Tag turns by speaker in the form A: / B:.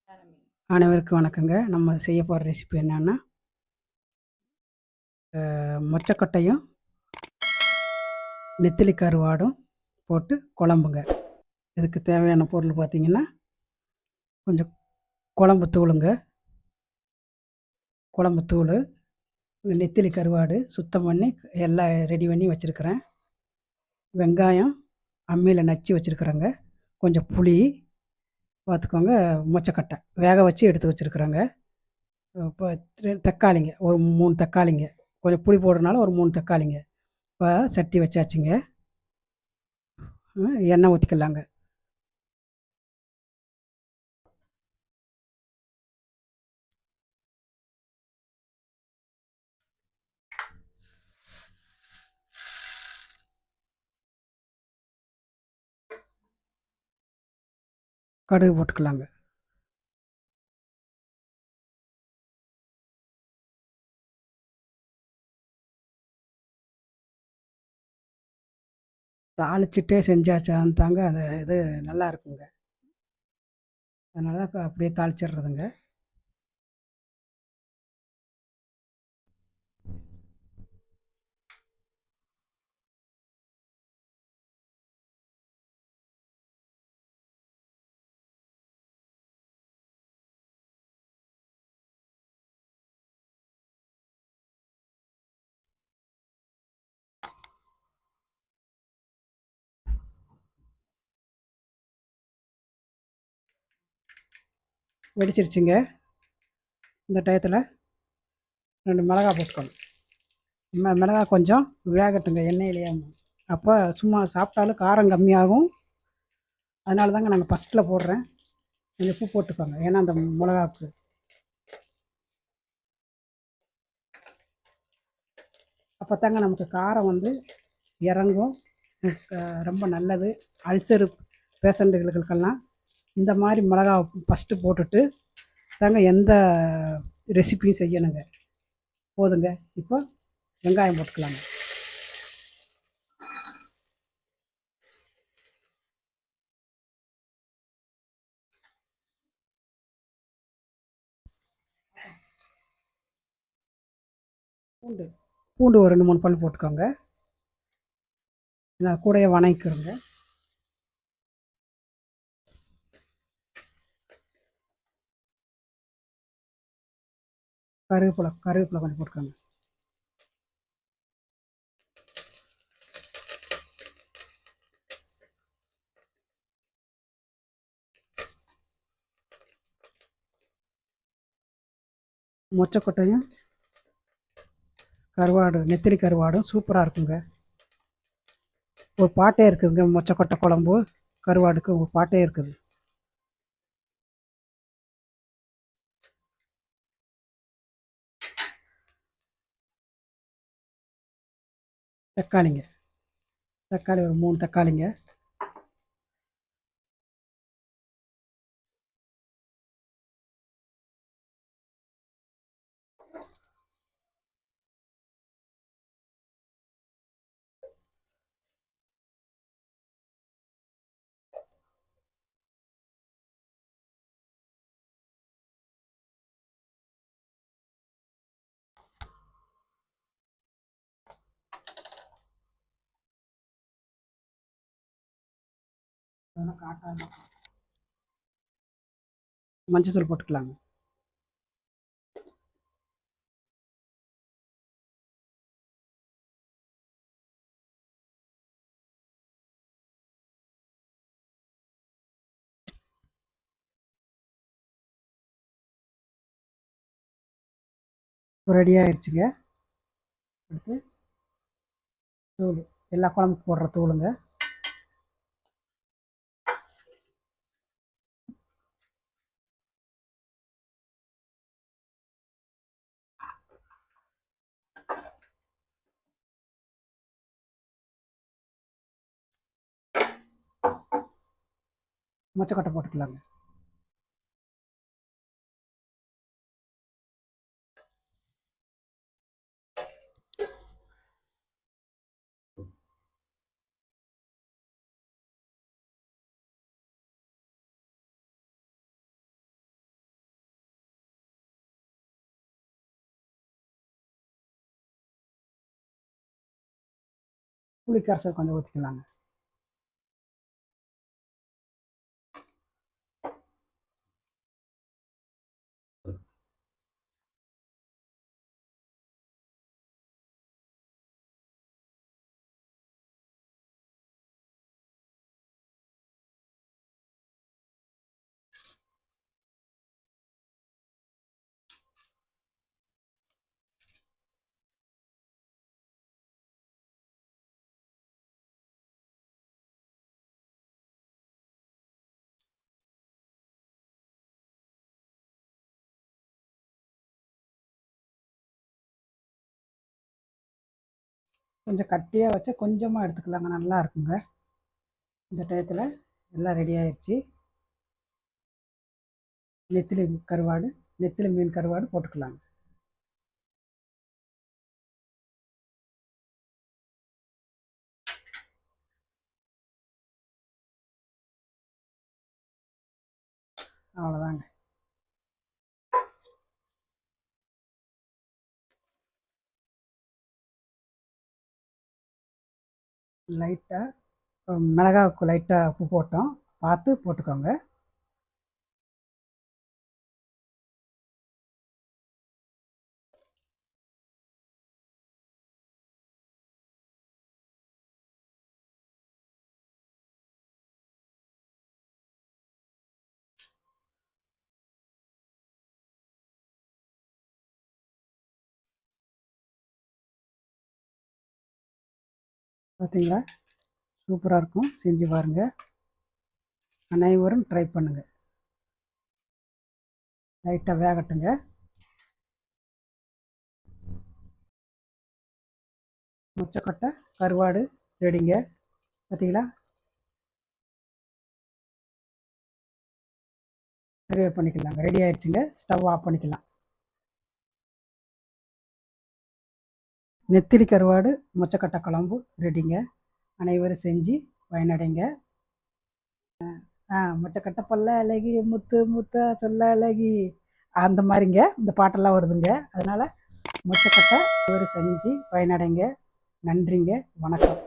A: அனைவருக்கும் வணக்கங்க. நம்ம செய்ய போற ரெசிபி என்னன்னா, மொச்சக்கொட்டையும், நெத்திலி கருவாடும் போட்டு குழம்புங்க. இதுக்கு தேவையான பொருள் பார்த்தீங்கன்னா, கொஞ்சம் குழம்பு தூளுங்க, குழம்பு தூளு, நெத்திலி கருவாடு சுத்தம் பண்ணி எல்லாம் ரெடி பண்ணி வச்சுருக்கிறேன். வெங்காயம் அம்மியில நச்சு வச்சுருக்கிறேங்க. கொஞ்சம் புளி பார்த்துக்கோங்க, மொச்சக்கொட்டை வேக வச்சு எடுத்து வச்சுருக்கிறேங்க. இப்போ தக்காளிங்க, ஒரு 3 தக்காளிங்க. கொஞ்சம் புளி போடுறனால ஒரு 3 தக்காளிங்க. இப்போ சட்டி வச்சாச்சுங்க. எண்ணெய் ஊற்றிக்கலாங்க. கடுகு போட்டுக்கலாங்க. தாளிச்சுட்டே செஞ்சாச்சான்னு தாங்க அந்த இது நல்லா இருக்குங்க. அதனால தான் இப்போ அப்படியே தாளிச்சிடுறதுங்க. வெடிச்சிருச்சுங்க. இந்த டயத்தில் 2 மிளகா போட்டுக்கணும். மிளகா கொஞ்சம் வேகட்டுங்க எண்ணெயிலேயே. அப்போ சும்மா சாப்பிட்டாலும் காரம் கம்மியாகும். அதனால தாங்க நாங்கள் ஃபஸ்ட்டில் போடுறேன். கொஞ்சம் உப்பு போட்டுக்கோங்க, ஏன்னா அந்த மிளகாவுக்கு. அப்போ தாங்க நமக்கு காரம் வந்து இறங்கும். ரொம்ப நல்லது. அல்சரு பேஷண்ட்டுகளுக்கெல்லாம் இந்த மாதிரி மிளகா ஃபஸ்ட்டு போட்டுட்டு தாங்க எந்த ரெசிபியும் செய்யணுங்க. போதுங்க. இப்போ வெங்காயம் போட்டுக்கலாங்க. பூண்டு பூண்டு ஒரு 2 3 பல் போட்டுக்கோங்க. நான் கூடயே வணங்கிக்கிறோங்க. கருவேப்பிலை கொஞ்சம் போட்டுக்கோங்க. மொச்சக்கொட்டையும் கருவாடு, நெத்திலி கருவாடும் சூப்பராக இருக்குங்க. ஒரு பாட்டே இருக்குதுங்க, மொச்சக்கொட்டை குழம்பு கருவாடுக்கு ஒரு பாட்டே இருக்குது. தக்காளிங்க, தக்காளி ஒரு 3 தக்காளிங்க. மஞ்சத்தூள் போட்டுக்கலாங்க. ரெடி ஆயிடுச்சுங்க. அடுத்து தூள், எல்லா குழம்புக்கு போடுற தூளுங்க. மொச்சக்கொட்டை போட்டுக்கலாங்க. புளி கரைசல் கொஞ்சம் ஊற்றிக்கலாங்க. கொஞ்சம் கட்டியாக வச்சா கொஞ்சமாக எடுத்துக்கலாங்க, நல்லா இருக்குங்க. இந்த டயத்தில் எல்லாம் ரெடி ஆயிடுச்சு. நெத்திலி கருவாடு, நெத்திலி மீன் கருவாடு போட்டுக்கலாங்க. அவ்வளோதாங்க. லைட்டாக மிளகாவுக்கு லைட்டாக உப்பு போட்டோம், பார்த்து போட்டுக்கோங்க. பார்த்தீங்களா, சூப்பராக இருக்கும். செஞ்சு பாருங்கள், அனைவரும் ட்ரை பண்ணுங்கள். லைட்டாக வேகட்டுங்க. மொச்சக்கொட்டை கருவாடு ரெடிங்க. பார்த்தீங்களா, ரெடி பண்ணிக்கலாங்க. ரெடி ஆயிடுச்சுங்க. ஸ்டவ் ஆஃப் பண்ணிக்கலாம். நெத்திலி கருவாடு மொச்சக்கொட்டை குழம்பு ரெடிங்க. அனைவரும் செஞ்சு பயனடைங்க. மொச்சக்கொட்டை பல்ல அழகி முத்து முத்தா சொல்ல அழகி, அந்த மாதிரிங்க இந்த பாட்டெல்லாம் வருதுங்க. அதனால் மொச்சக்கொட்டை அனைவரும் செஞ்சு பயனடைங்க. நன்றிங்க, வணக்கம்.